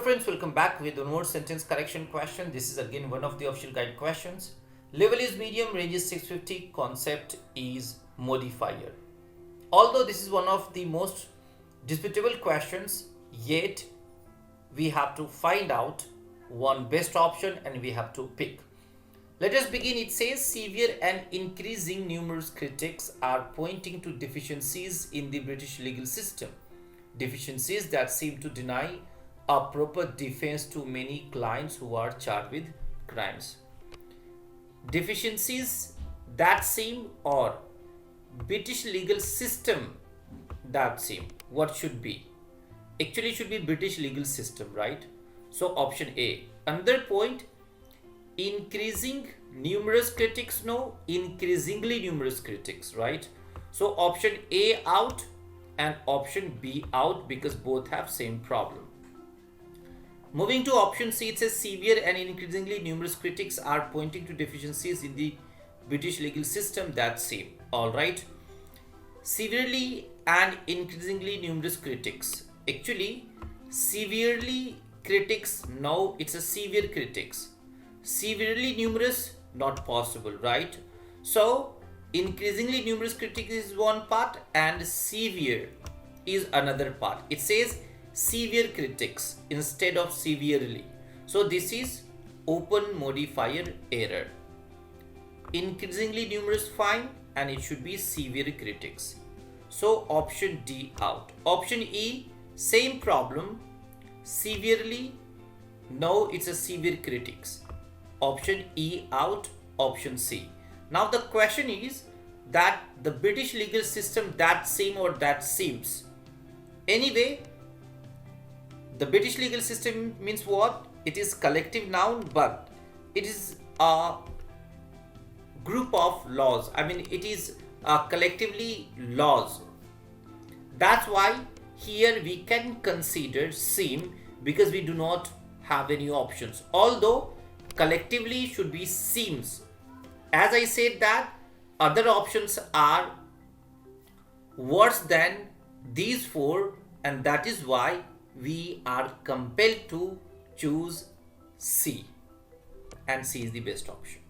friends, welcome back with one more sentence correction question. This is again one of the official guide questions. Level is medium, range is 650, concept is modifier. Although this is one of the most disputable questions, yet we have to find out one best option and we have to pick. Let us begin. It says severe and increasing numerous critics are pointing to deficiencies in the British legal system. Deficiencies that seem to deny a proper defense to many clients who are charged with crimes. Deficiencies that seem, or British legal system that seem. What should be? Actually should be British legal system, right? So option A. Another point, increasing numerous critics, no, increasingly numerous critics, right? So option A out and option B out because both have same problem. Moving to option C, it says severe and increasingly numerous critics are pointing to deficiencies in the British legal system that same. All right. Severely and increasingly numerous critics. Actually, severely critics, no, it's a severe critics. Severely numerous, not possible, right? So, increasingly numerous critics is one part and severe is another part. It says severe critics instead of severely. So this is open modifier error. Increasingly numerous fine and it should be severe critics. So option D out. Option E, same problem. Severely, no, it's a severe critics. Option E out. Option C. Now the question is that the British legal system that same or that seems. Anyway, the British legal system means what? It is collective noun, but it is a group of laws. I mean, it is collectively laws. That's why here we can consider seem because we do not have any options. Although collectively should be seems. As I said that other options are worse than these four, and that is why we are compelled to choose C, and C is the best option.